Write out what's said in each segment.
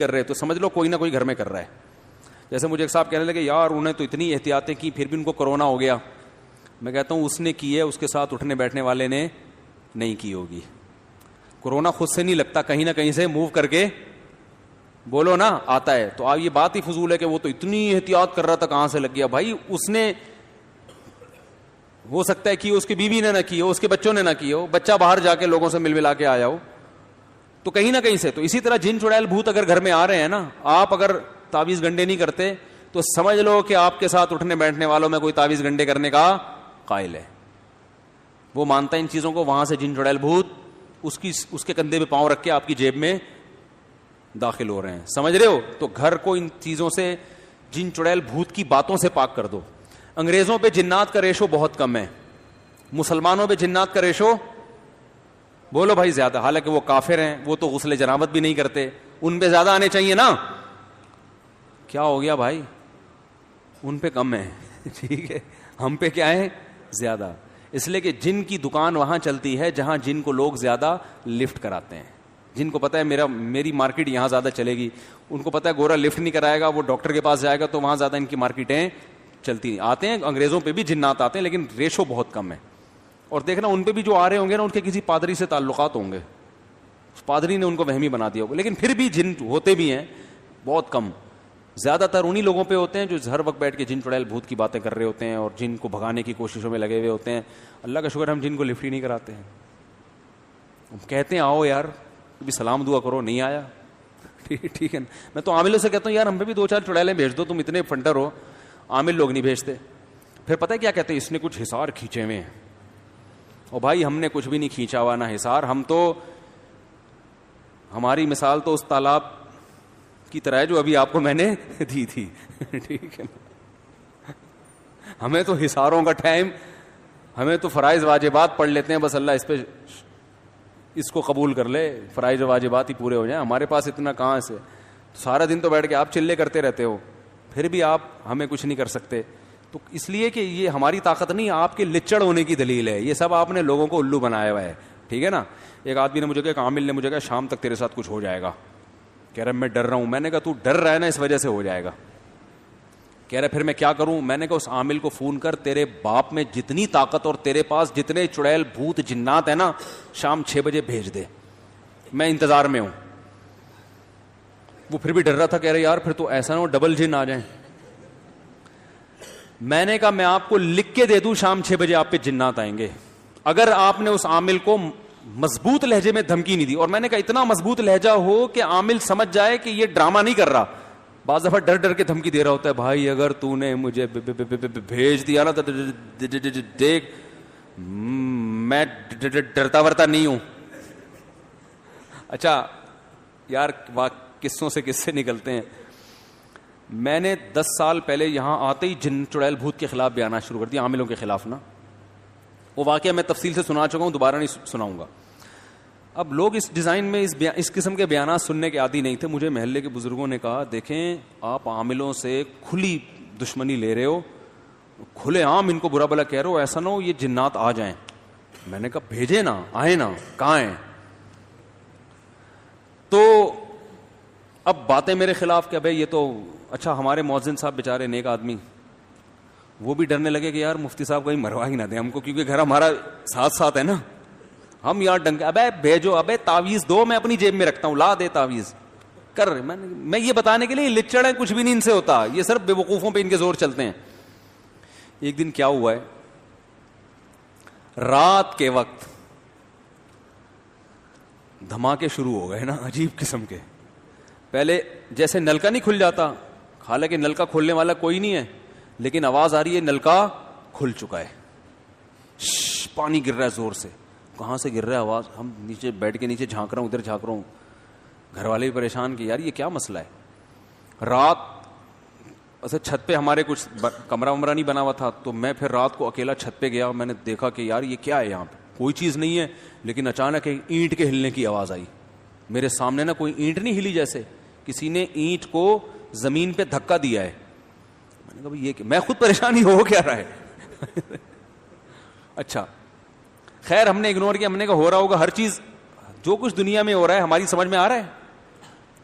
کر رہے تو سمجھ لو کوئی نہ کوئی گھر میں کر رہا ہے. جیسے مجھے ایک صاحب کہنے لگے یار انہیں تو اتنی احتیاطیں کی پھر بھی ان کو کورونا ہو گیا. میں کہتا ہوں اس نے کی ہے, اس کے ساتھ اٹھنے بیٹھنے والے نے نہیں کی ہوگی. کورونا خود سے نہیں لگتا, کہیں نہ کہیں سے موو کر کے بولو نا آتا ہے. تو یہ بات ہی فضول ہے کہ وہ تو اتنی احتیاط کر رہا تھا کہاں سے لگ گیا. بھائی اس نے ہو سکتا ہے کہ اس کی بیوی نے نہ کی ہو, اس کے بچوں نے نہ کی ہو, بچہ باہر جا کے لوگوں سے مل ملا کے آیا ہو, تو کہیں نہ کہیں سے. تو اسی طرح جن چڑیل بھوت اگر گھر میں آ رہے ہیں نا, آپ اگر تعویذ گنڈے نہیں کرتے تو سمجھ لو کہ آپ کے ساتھ اٹھنے بیٹھنے والوں میں کوئی تعویذ گنڈے کرنے کا قائل ہے. وہ مانتا ہے ان چیزوں کو, وہاں سے جن چڑیل بھوت اس کے کندھے پہ پاؤں رکھ کے آپ کی جیب میں داخل ہو رہے ہیں. سمجھ رہے ہو؟ تو گھر کو ان چیزوں سے, جن چڑیل بھوت کی باتوں سے پاک کر دو. انگریزوں پہ جنات کا ریشو بہت کم ہے, مسلمانوں پہ جنات کا ریشو بولو بھائی زیادہ. حالانکہ وہ کافر ہیں, وہ تو غسل جنابت بھی نہیں کرتے, ان پہ زیادہ آنے چاہیے نا. کیا ہو گیا بھائی, ان پہ کم ہے ٹھیک ہے, ہم پہ کیا ہے زیادہ. اس لیے کہ جن کی دکان وہاں چلتی ہے جہاں جن کو لوگ زیادہ لفٹ کراتے ہیں. جن کو پتا ہے میری مارکیٹ یہاں زیادہ چلے گی, ان کو پتا ہے گورا لفٹ نہیں کرائے گا, وہ ڈاکٹر کے پاس جائے گا, تو وہاں زیادہ ان کی مارکیٹیں چلتی آتے ہیں. انگریزوں پہ بھی جنات آتے ہیں لیکن ریشو بہت کم ہے. اور دیکھنا ان پہ بھی جو آ رہے ہوں گے نا, ان کے کسی پادری سے تعلقات ہوں گے, پادری نے ان کو وہمی بنا دیا ہوگا. لیکن پھر بھی جن ہوتے بھی ہیں بہت کم. زیادہ تر انہی لوگوں پہ ہوتے ہیں جو ہر وقت بیٹھ کے جن چڑیل بھوت کی باتیں کر رہے ہوتے ہیں اور جن کو بھگانے کی کوششوں میں لگے ہوئے ہوتے ہیں. اللہ کا شکر ہم جن کو لفٹ ہی نہیں کراتے ہیں. ہم کہتے ہیں آؤ یار بھی سلام دعا کرو, نہیں آیا ٹھیک ہے. میں تو عاملوں سے کہتا ہوں یار ہم پہ بھی 2-4 چڑیلیں بھیج دو, تم اتنے فنٹر ہو. عامل لوگ نہیں بھیجتے. پھر پتہ ہے کیا کہتے ہیں, اس نے کچھ حصار کھینچے ہوئے ہیں. اور بھائی ہم نے کچھ بھی نہیں کھینچا ہوا, نہ حصار. ہم تو, ہماری مثال تو اس تالاب کی طرح ہے جو ابھی آپ کو میں نے دی تھی ٹھیک ہے. ہمیں تو حصاروں کا ٹائم, ہمیں تو فرائض واجبات پڑھ لیتے ہیں بس, اللہ اس پہ اس کو قبول کر لے, فرائض واجبات ہی پورے ہو جائیں. ہمارے پاس اتنا کہاں سے, سارا دن تو بیٹھ کے آپ چلے کرتے رہتے ہو, پھر بھی آپ ہمیں کچھ نہیں کر سکتے. تو اس لیے کہ یہ ہماری طاقت نہیں, آپ کے لچڑ ہونے کی دلیل ہے. یہ سب آپ نے لوگوں کو الو بنایا ہوا ہے, ٹھیک ہے نا. ایک آدمی نے مجھے کہا, عامل نے مجھے کہا شام تک تیرے ساتھ کچھ ہو جائے گا. کہہ رہا میں ڈر رہا ہوں. میں نے کہا تو ڈر رہا ہے نا, اس وجہ سے ہو جائے گا. کہہ رہا پھر میں کیا کروں. میں نے کہا اس عامل کو فون کر, تیرے باپ میں جتنی طاقت اور تیرے پاس جتنے چڑیل بھوت جنات ہیں نا, شام 6 بجے بھیج دے, میں انتظار میں ہوں. وہ پھر بھی ڈر رہا تھا, کہہ رہے یار پھر تو ایسا نہ ہو ڈبل جن آ جائیں. میں نے کہا میں آپ کو لکھ کے دے دوں شام 6 بجے آپ پہ جنات آئیں گے, اگر آپ نے اس عامل کو مضبوط لہجے میں دھمکی نہیں دی. اور میں نے کہا اتنا مضبوط لہجہ ہو کہ عامل سمجھ جائے کہ یہ ڈرامہ نہیں کر رہا. بعض دفعہ ڈر ڈر کے دھمکی دے رہا ہوتا ہے, بھائی اگر تو نے مجھے بھیج دیا نا تو دیکھ میں ڈرتا ورتا نہیں ہوں. اچھا یار قصوں سے قصے نکلتے ہیں. میں نے 10 سال پہلے یہاں آتے ہی جن چڑیل بھوت کے خلاف بیانات شروع کر دیا, عاملوں کے خلاف نا. وہ واقعہ میں تفصیل سے سنا چکا ہوں, دوبارہ نہیں سناؤں گا. اب لوگ اس ڈیزائن میں اس قسم کے بیانات سننے کے عادی نہیں تھے. مجھے محلے کے بزرگوں نے کہا دیکھیں آپ عاملوں سے کھلی دشمنی لے رہے ہو, کھلے عام ان کو برا بلا کہہ رہے ہو, ایسا نہ ہو یہ جنات آ جائیں. میں نے کہا بھیجے نا, آئے نا, کہاں ہیں. تو اب باتیں میرے خلاف کہ بھائی یہ تو اچھا. ہمارے مؤذن صاحب بیچارے نیک آدمی, وہ بھی ڈرنے لگے کہ یار مفتی صاحب کہیں مروا ہی نہ دیں ہم کو, کیونکہ گھر ہمارا ساتھ ساتھ ہے نا. ہم یار ڈنگ ابے بھیجو, ابے تعویذ دو, میں اپنی جیب میں رکھتا ہوں, لا دے تعویذ کر. میں یہ بتانے کے لیے لچڑ ہے, کچھ بھی نہیں ان سے ہوتا, یہ صرف بے وقوفوں پہ ان کے زور چلتے ہیں. ایک دن کیا ہوا ہے, رات کے وقت دھماکے شروع ہو گئے نا عجیب قسم کے. پہلے جیسے نل کا نہیں کھل جاتا, حالانکہ نل کا کھولنے والا کوئی نہیں ہے, لیکن آواز آ رہی ہے نل کا کھل چکا ہے, پانی گر رہا ہے زور سے. کہاں سے گر رہا ہے آواز, ہم نیچے بیٹھ کے نیچے جھانک رہا ہوں, ادھر جھانک رہا ہوں. گھر والے بھی پریشان کہ یار یہ کیا مسئلہ ہے. رات ایسے چھت پہ ہمارے کچھ کمرہ ومرہ نہیں بنا ہوا تھا, تو میں پھر رات کو اکیلا چھت پہ گیا. میں نے دیکھا کہ یار یہ کیا ہے, یہاں پہ کوئی چیز نہیں ہے, لیکن اچانک ایک اینٹ کے ہلنے کی آواز آئی. میرے سامنے نا کوئی اینٹ نہیں ہلی, جیسے کسی نے اینٹ کو زمین پہ دھکا دیا ہے. میں نے کہا یہ کہ میں خود پریشان ہی ہو کیا رہا ہے. اچھا خیر ہم نے اگنور کیا, ہم نے کہا ہو رہا ہوگا ہر چیز, جو کچھ دنیا میں ہو رہا ہے ہماری سمجھ میں آ رہا ہے.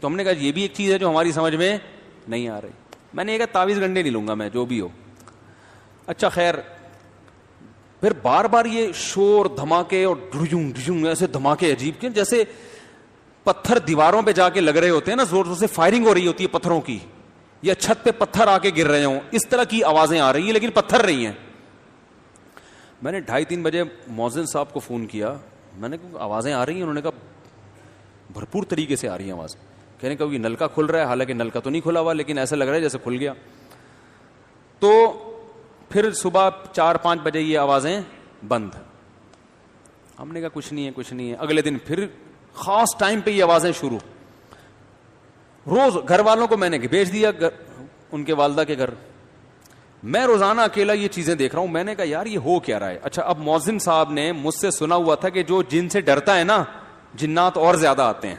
تو ہم نے کہا یہ بھی ایک چیز ہے جو ہماری سمجھ میں نہیں آ رہی. میں نے کہا تعویذ گنڈے نہیں لوں گا میں, جو بھی ہو. اچھا خیر, پھر بار بار یہ شور دھماکے اور ڈھجوں ڈھجوں ایسے دھماکے عجیب کے, جیسے پتھر دیواروں پہ جا کے لگ رہے ہوتے ہیں نا, زور زور سے فائرنگ ہو رہی ہوتی ہے پتھروں کی, یا چھت پہ پتھر آ کے گر رہے ہوں, اس طرح کی آوازیں آ رہی ہیں لیکن پتھر رہی ہیں. میں نے 2:30-3 بجے مؤذن صاحب کو فون کیا, میں نے کہا آوازیں آ رہی ہیں؟ انہوں نے کہا بھرپور طریقے سے آ رہی ہیں آواز. کہنے کہ یہ نلکا کھل رہا ہے, حالانکہ نلکا تو نہیں کھلا ہوا لیکن ایسا لگ رہا ہے جیسے کھل گیا. تو پھر صبح 4-5 بجے یہ آوازیں بند. ہم نے کہا کچھ نہیں ہے کچھ نہیں ہے. اگلے دن پھر خاص ٹائم پہ یہ آوازیں شروع. روز گھر والوں کو میں نے بھیج دیا ان کے والدہ کے گھر. میں روزانہ اکیلا یہ چیزیں دیکھ رہا ہوں. میں نے کہا یار یہ ہو کیا رہا ہے. اچھا, اب مؤذن صاحب نے مجھ سے سنا ہوا تھا کہ جو جن سے ڈرتا ہے نا, جنات اور زیادہ آتے ہیں.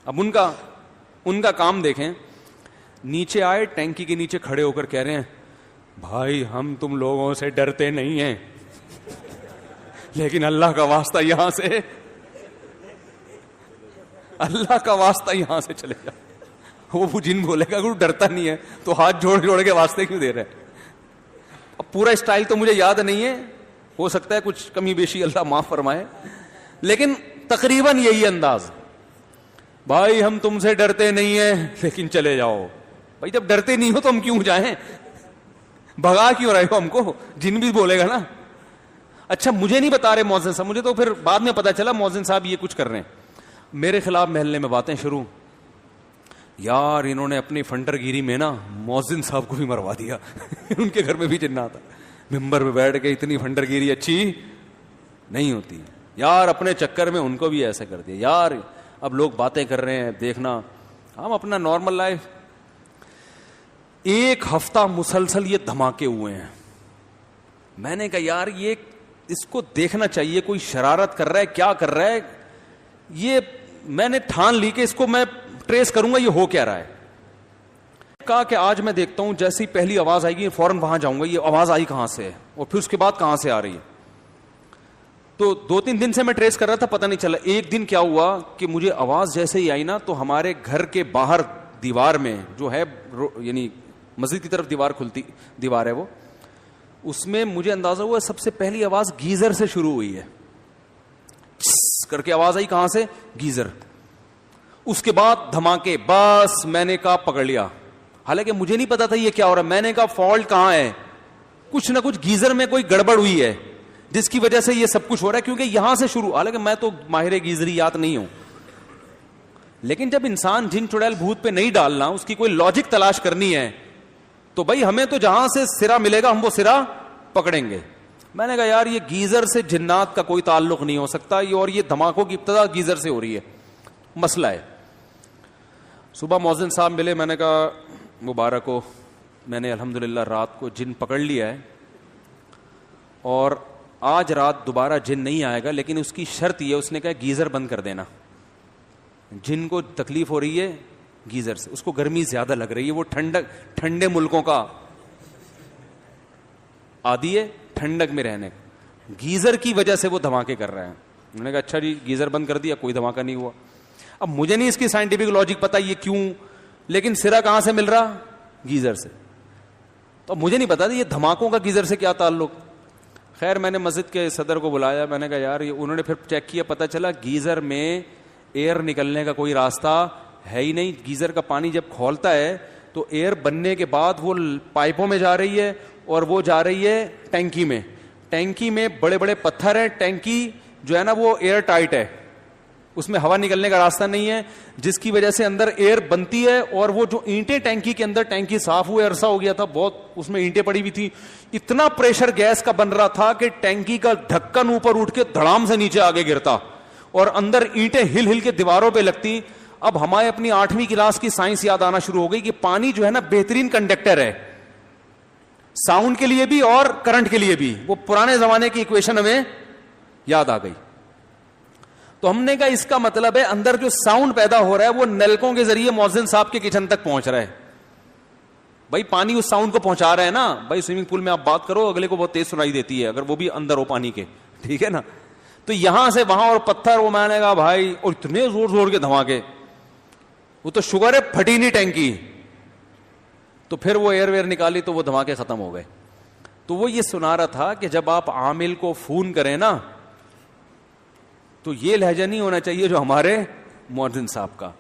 اب ان کا کام دیکھیں. نیچے آئے, ٹینکی کے نیچے کھڑے ہو کر کہہ رہے ہیں بھائی ہم تم لوگوں سے ڈرتے نہیں ہیں, لیکن اللہ کا واسطہ یہاں سے, اللہ کا واسطہ یہاں سے چلے جا. وہ جن بولے گا کہ ڈرتا نہیں ہے تو ہاتھ جوڑ جوڑ کے واسطے کیوں دے رہے ہیں. اب پورا اسٹائل تو مجھے یاد نہیں ہے, ہو سکتا ہے کچھ کمی بیشی اللہ معاف فرمائے, لیکن تقریباً یہی انداز. بھائی ہم تم سے ڈرتے نہیں ہیں لیکن چلے جاؤ. بھائی جب ڈرتے نہیں ہو تو ہم کیوں جائیں, بھگا کیوں رہے ہو ہم کو, جن بھی بولے گا نا. اچھا مجھے نہیں بتا رہے مؤذن صاحب, مجھے تو پھر بعد میں پتا چلا مؤذن صاحب یہ کچھ کر رہے ہیں. میرے خلاف محلے میں باتیں شروع. یار انہوں نے اپنی فنڈر گیری میں نا مؤذن صاحب کو بھی مروا دیا. ان کے گھر میں بھی جنات تھا. ممبر پہ بیٹھ کے اتنی فنڈر گیری اچھی نہیں ہوتی یار, اپنے چکر میں ان کو بھی ایسا کر دیا. یار اب لوگ باتیں کر رہے ہیں, دیکھنا ہم اپنا نارمل لائف. 1 ہفتہ مسلسل یہ دھماکے ہوئے ہیں. میں نے کہا یار یہ اس کو دیکھنا چاہیے, کوئی شرارت کر رہا ہے, کیا کر رہا ہے. یہ میں نے ٹھان لی کہ اس کو میں ٹریس کروں گا, یہ ہو کیا رہا ہے. کہا کہ آج میں دیکھتا ہوں جیسی پہلی آواز آئے گی فوراً وہاں جاؤں گا, یہ آواز آئی کہاں سے ہے اور پھر اس کے بعد کہاں سے آ رہی ہے. تو 2-3 دن سے میں ٹریس کر رہا تھا, پتہ نہیں چلا. ایک دن کیا ہوا کہ مجھے آواز جیسے ہی آئی نا, تو ہمارے گھر کے باہر دیوار میں جو ہے, یعنی مسجد کی طرف دیوار ہے وہ, اس میں مجھے اندازہ ہوا سب سے پہلی آواز گیزر سے شروع ہوئی ہے. کر کے آواز آئی کہاں سے, گیزر. اس کے بعد دھماکے. بس میں نے کہا پکڑ لیا, حالانکہ مجھے نہیں پتا تھا یہ کیا ہو رہا ہے. میں نے کہا فالٹ کہاں ہے, کچھ نہ کچھ گیزر میں کوئی گڑبڑ ہوئی ہے جس کی وجہ سے یہ سب کچھ ہو رہا ہے, کیونکہ یہاں سے شروع. حالانکہ میں تو ماہر گیزریات نہیں ہوں, لیکن جب انسان جن چڑیل بھوت پہ نہیں ڈالنا, اس کی کوئی لاجک تلاش کرنی ہے, تو بھائی ہمیں تو جہاں سے سرا ملے گا ہم وہ سرا پکڑیں گے. میں نے کہا یار یہ گیزر سے جنات کا کوئی تعلق نہیں ہو سکتا, اور یہ دھماکوں کی ابتدا گیزر سے ہو رہی ہے, مسئلہ ہے. صبح مؤذن صاحب ملے, میں نے کہا مبارک ہو, میں نے الحمدللہ رات کو جن پکڑ لیا ہے, اور آج رات دوبارہ جن نہیں آئے گا, لیکن اس کی شرط یہ, اس نے کہا گیزر بند کر دینا. جن کو تکلیف ہو رہی ہے گیزر سے, اس کو گرمی زیادہ لگ رہی ہے, وہ ٹھنڈے ملکوں کا عادی ہے, ٹھنڈک میں رہنے, گیزر کی وجہ سے وہ دھماکے کر رہے ہیں. انہوں نے کہا اچھا جی گیزر بند کر دیا, کوئی دھماکہ نہیں ہوا. اب مجھے نہیں اس کی سائنٹیفک لاجک پتا یہ کیوں, لیکن سرا کہاں سے مل رہا, گیزر سے. تو مجھے نہیں پتا یہ دھماکوں کا گیزر سے کیا تعلق. خیر میں نے مسجد کے صدر کو بلایا, میں نے کہا یار, انہوں نے پھر چیک کیا, پتا چلا گیزر میں ایئر نکلنے کا کوئی راستہ ہے ہی نہیں. گیزر کا پانی جب کھولتا ہے تو ایئر بننے کے بعد وہ پائپوں میں جا رہی ہے, اور وہ جا رہی ہے ٹینکی میں. ٹینکی میں بڑے بڑے پتھر ہیں, ٹینکی جو ہے نا وہ ایئر ٹائٹ ہے, اس میں ہوا نکلنے کا راستہ نہیں ہے, جس کی وجہ سے اندر ایئر بنتی ہے. اور وہ جو اینٹیں ٹینکی کے اندر, ٹینکی صاف ہوئے عرصہ ہو گیا تھا بہت, اس میں اینٹیں پڑی ہوئی تھی, اتنا پریشر گیس کا بن رہا تھا کہ ٹینکی کا ڈھکن اوپر اٹھ کے دھڑام سے نیچے آگے گرتا, اور اندر اینٹیں ہل ہل کے دیواروں پہ لگتی. اب ہمارے اپنی 8ویں کلاس کی سائنس یاد آنا شروع ہو گئی کہ پانی جو ہے نا بہترین کنڈکٹر ہے, ساؤنڈ کے لیے بھی اور کرنٹ کے لیے بھی. وہ پرانے زمانے کی ایکویشن ہمیں یاد آ گئی. تو ہم نے کہا اس کا مطلب ہے اندر جو ساؤنڈ پیدا ہو رہا ہے وہ نلکوں کے ذریعے مؤذن صاحب کے کچن تک پہنچ رہا ہے. بھائی پانی اس ساؤنڈ کو پہنچا رہا ہے نا. بھائی سوئمنگ پول میں آپ بات کرو, اگلے کو بہت تیز سنائی دیتی ہے اگر وہ بھی اندر ہو پانی کے, ٹھیک ہے نا. تو یہاں سے وہاں, اور پتھر, وہ میں نے کہا بھائی, اور اتنے زور زور کے دھماکے. وہ تو شوگر ہے, پھٹی نہیں ٹینکی. تو پھر وہ ایئر ویئر نکالی تو وہ دھماکے ختم ہو گئے. تو وہ یہ سنا رہا تھا کہ جب آپ عامل کو فون کریں نا تو یہ لہجہ نہیں ہونا چاہیے جو ہمارے مؤذن صاحب کا,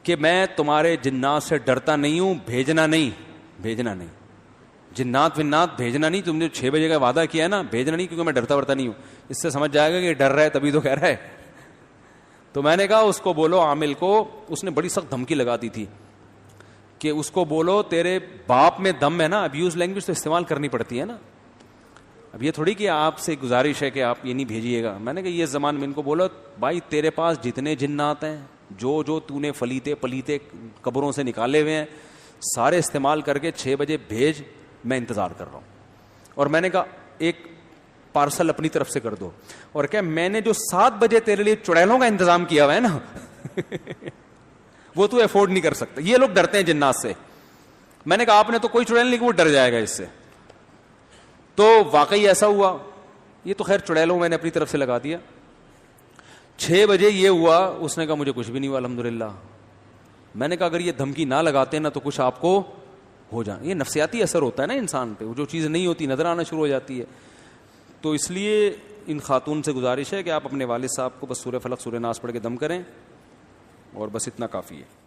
کہ میں تمہارے جنات سے ڈرتا نہیں ہوں, بھیجنا نہیں, بھیجنا نہیں, جنات ونات بھیجنا نہیں, تم نے 6 بجے کا وعدہ کیا ہے نا, بھیجنا نہیں, کیونکہ میں ڈرتا ورتا نہیں ہوں. اس سے سمجھ جائے گا کہ ڈر رہا ہے تبھی تو کہہ رہا ہے. تو میں نے کہا اس کو بولو عامل کو, اس نے بڑی سخت دھمکی لگا دی تھی کہ اس کو بولو تیرے باپ میں دم ہے نا, ابیوز لینگویج تو استعمال کرنی پڑتی ہے نا. اب یہ تھوڑی کہ آپ سے گزارش ہے کہ آپ یہ نہیں بھیجیے گا. میں نے کہا یہ زمان میں ان کو بولو بھائی تیرے پاس جتنے جنات ہیں, جو تو نے فلیتے پلیتے قبروں سے نکالے ہوئے ہیں, سارے استعمال کر کے 6 بجے بھیج, میں انتظار کر رہا ہوں. اور میں نے کہا ایک پارسل اپنی طرف سے کر دو, اور کیا میں نے جو 7 بجے تیرے لیے چڑیلوں کا انتظام کیا ہوا ہے نا وہ تو افورڈ نہیں کر سکتا. یہ لوگ ڈرتے ہیں جنات سے. میں نے کہا آپ نے تو کوئی چڑیل نہیں کہ وہ ڈر جائے گا اس سے. تو واقعی ایسا ہوا. یہ تو خیر چڑیلوں میں نے اپنی طرف سے لگا دیا. 6 بجے یہ ہوا, اس نے کہا مجھے کچھ بھی نہیں ہوا الحمدللہ. میں نے کہا اگر یہ دھمکی نہ لگاتے نا تو کچھ آپ کو ہو جائے. یہ نفسیاتی اثر ہوتا ہے نا انسان پہ, جو چیز نہیں ہوتی نظر آنا شروع ہو جاتی ہے. تو اس لیے ان خاتون سے گزارش ہے کہ آپ اپنے والد صاحب کو بس سورہ فلق سورہ ناس پڑھ کے دم کریں, اور بس اتنا کافی ہے.